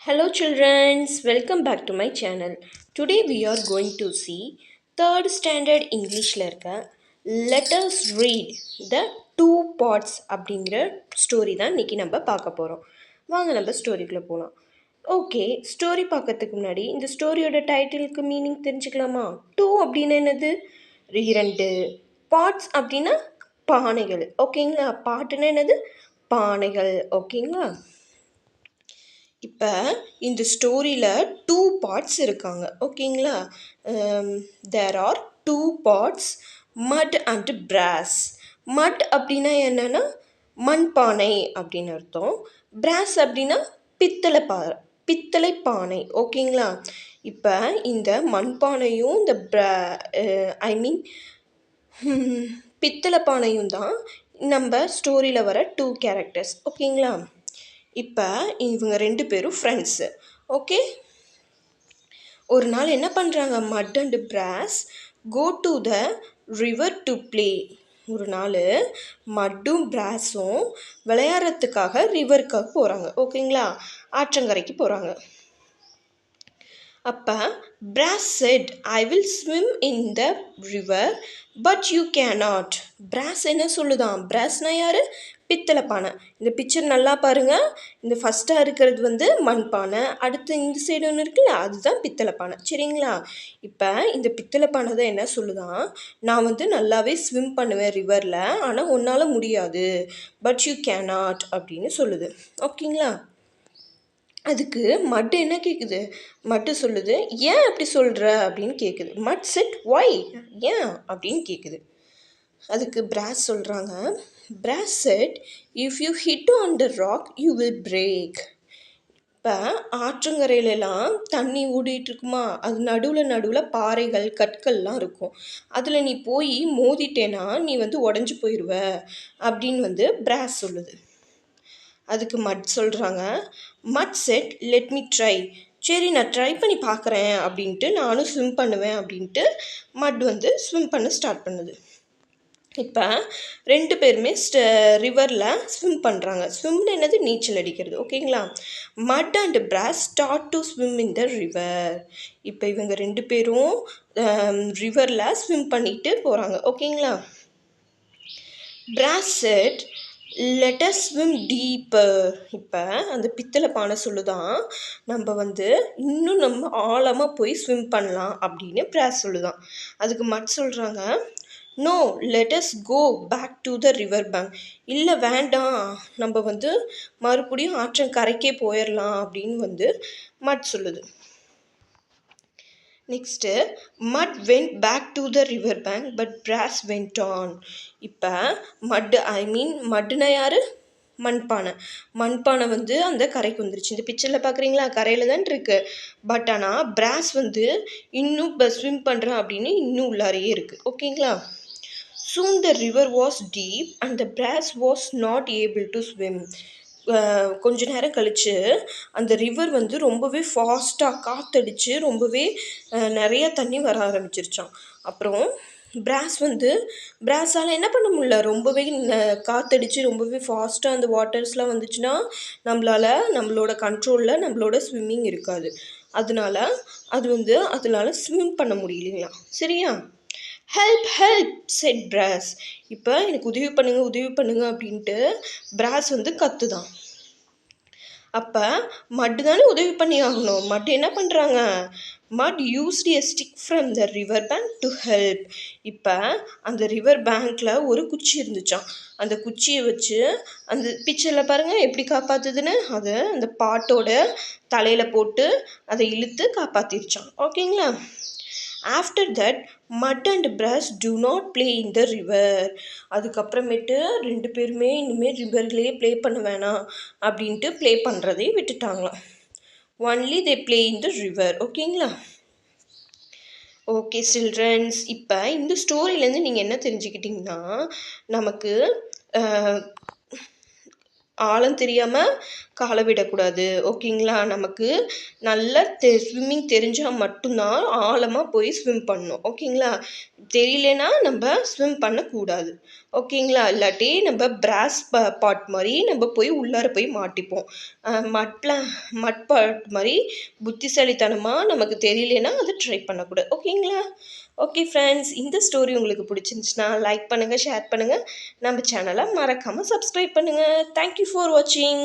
Hello children, welcome back to my channel. Today we are going to see third standard Englishல இருக்க Let us read the two parts அப்படிங்கிற story தான் இன்னைக்கு நம்ம பார்க்க போகிறோம். வாங்க நம்ம ஸ்டோரிக்குள்ளே போகலாம். ஓகே, ஸ்டோரி பார்க்கறதுக்கு முன்னாடி இந்த ஸ்டோரியோட டைட்டிலுக்கு மீனிங் தெரிஞ்சுக்கலாமா? டூ அப்படின்னு என்னது? இரண்டு. பார்ட்ஸ் அப்படின்னா பானைகள். ஓகேங்களா? பாட்டுன்னா என்னது? பானைகள். ஓகேங்களா? இப்போ இந்த ஸ்டோரியில் டூ பார்ட்ஸ் இருக்காங்க. ஓகேங்களா? There are two parts, mud and brass. Mud அப்படின்னா என்னென்னா மண்பானை அப்படின்னு அர்த்தம். பிராஸ் அப்படின்னா பித்தளை பானை. ஓகேங்களா? இப்போ இந்த மண்பானையும் இந்த ஐ மீன் பித்தளை பானையும் தான் நம்ம ஸ்டோரியில் வர டூ கேரக்டர்ஸ். ஓகேங்களா? இப்போ இவங்க ரெண்டு பேரும் ஃப்ரெண்ட்ஸு. ஓகே, ஒரு நாள் என்ன பண்ணுறாங்க, mud and brass go to the river to play. ஒரு நாள் மட்டும் பிராஸும் விளையாடுறதுக்காக ரிவருக்காக போகிறாங்க. ஓகேங்களா? ஆற்றங்கரைக்கு போகிறாங்க. அப்போ brass said, I will swim in the river but you cannot. Brass என்ன சொல்லுதான்? பிராஸ்னா யார்? பித்தளை பானை. இந்த பிக்சர் நல்லா பாருங்கள். இந்த ஃபஸ்ட்டாக இருக்கிறது வந்து மண்பானை, அடுத்து இந்த சைடு ஒன்று இருக்குல்ல, அதுதான் பித்தளை பானை. சரிங்களா? இப்போ இந்த பித்தளை பானை தான் என்ன சொல்லுதான், நான் வந்து நல்லாவே ஸ்விம் பண்ணுவேன் ரிவரில், ஆனால் உன்னால் முடியாது, பட் யூ கேனாட் அப்படின்னு சொல்லுது. ஓகேங்களா? அதுக்கு மட்டு என்ன கேட்குது? மட்டு சொல்லுது, ஏன் அப்படி சொல்கிற அப்படின்னு கேட்குது. மட் செட் ஒய், ஏன் அப்படின்னு கேட்குது. அதுக்கு பிராஸ் சொல்கிறாங்க, brass said if you hit on the rock you will break. இப்போ ஆற்றங்கரையிலலாம் தண்ணி ஓடிட்டு இருக்குமா, அது நடுவில் பாறைகள் கற்கள்லாம் இருக்கும். அதில் நீ போய் மோதிட்டேன்னா நீ வந்து உடஞ்சி போயிடுவ அப்படின்னு வந்து பிராஸ் சொல்லுது. அதுக்கு மட் சொல்கிறாங்க, மட் செட் லெட் மீ ட்ரை. சரி, நான் ட்ரை பண்ணி பார்க்குறேன் அப்படின்ட்டு, நானும் ஸ்விம் பண்ணுவேன் அப்படின்ட்டு மட் வந்து ஸ்விம் பண்ண ஸ்டார்ட் பண்ணுது. இப்போ ரெண்டு பேருமே ரிவரில் ஸ்விம் பண்ணுறாங்க. ஸ்விம்னு என்னது? நீச்சல் அடிக்கிறது. ஓகேங்களா? Mud and brass start to swim in the river. இப்போ இவங்க ரெண்டு பேரும் ரிவரில் ஸ்விம் பண்ணிட்டு போகிறாங்க. ஓகேங்களா? Brass said let us swim deeper. இப்போ அந்த பித்தளை பானை சொல்லுதான், நம்ம வந்து இன்னும் நம்ம ஆழமாக போய் ஸ்விம் பண்ணலாம் அப்படின்னு பிராஸ் சொல்லுதான். அதுக்கு மட் சொல்கிறாங்க, no let us go back to the river bank. இல்லை வேண்டாம், நம்ம வந்து மறுபடியும் ஆற்றங்கரைக்கே போயிடலாம் அப்படின்னு வந்து மட் சொல்லுது. Next mud went back to the river bank but brass went on. இப்போ மட்டுனா யார்? மண்பானை வந்து அந்த கரைக்கு வந்துருச்சு. இந்த பிக்சரில் பார்க்குறீங்களா, கரையில் தான் இருக்குது. பட் ஆனால் பிராஸ் வந்து இன்னும் ஸ்விம் பண்ணுறேன் அப்படின்னு இன்னும் உள்ளாரையே இருக்குது. ஓகேங்களா? Soon the river was deep and the brass was not able to swim. கொஞ்ச நேரம் கழித்து அந்த ரிவர் வந்து ரொம்பவே ஃபாஸ்ட்டாக காற்றடிச்சு ரொம்பவே நிறைய தண்ணி வர ஆரம்பிச்சிருச்சான். அப்புறம் பிராஸால் என்ன பண்ண முடியல, ரொம்பவே காற்றடிச்சு ரொம்பவே ஃபாஸ்ட்டாக அந்த வாட்டர்ஸ்லாம் வந்துச்சுன்னா நம்மளோட கண்ட்ரோலில் நம்மளோட ஸ்விம்மிங் இருக்காது. அதனால ஸ்விம் பண்ண முடியலைங்களா? சரியா? ஹெல்ப் ஹெல்ப் செட் பிராஸ். இப்போ எனக்கு உதவி பண்ணுங்க அப்படின்ட்டு பிராஸ் வந்து கத்துதான். அப்போ மட்டு தானே உதவி பண்ணி ஆகணும். மட் என்ன பண்ணுறாங்க, மட் used a stick from the river bank to help. இப்போ அந்த ரிவர் பேங்க்கில் ஒரு குச்சி இருந்துச்சான். அந்த குச்சியை வச்சு அந்த பிக்சரில் பாருங்கள் எப்படி காப்பாற்றுதுன்னு, அதை அந்த பாட்டோட தலையில் போட்டு அதை இழுத்து காப்பாற்றிருச்சான். ஓகேங்களா? After that mud and brass to not play in the river. அதுக்கப்புறமேட்டு ரெண்டு பேருமே இனிமேல் ரிவர்லேயே ப்ளே பண்ண வேணாம் அப்படின்ட்டு ப்ளே பண்ணுறதே விட்டுட்டாங்களாம். Only they play in the river. ஓகேங்களா? ஓகே சில்ட்ரன்ஸ், இப்போ இந்த ஸ்டோரியிலேருந்து நீங்கள் என்ன தெரிஞ்சுக்கிட்டிங்கன்னா, நமக்கு ஆழம் தெரியாமல் காலை விடக்கூடாது ஓகேங்களா. நமக்கு நல்லா ஸ்விம்மிங் தெரிஞ்சால் மட்டும்தான் ஆழமாக போய் ஸ்விம் பண்ணணும் ஓகேங்களா. தெரியலனா நம்ம ஸ்விம் பண்ணக்கூடாது ஓகேங்களா. இல்லாட்டி நம்ம பிராஸ் பாட் மாதிரி நம்ம போய் உள்ளார போய் மாட்டிப்போம். மட் பாட் மாதிரி புத்திசாலித்தனமாக நமக்கு தெரியலனா அதை ட்ரை பண்ணக்கூடாது ஓகேங்களா. ஓகே ஃப்ரெண்ட்ஸ், இந்த ஸ்டோரி உங்களுக்கு பிடிச்சிருந்துச்சுன்னா லைக் பண்ணுங்கள், ஷேர் பண்ணுங்கள், நம்ம சேனலை மறக்காமல் சப்ஸ்கிரைப் பண்ணுங்கள். தேங்க்யூ ஃபார் வாட்சிங்.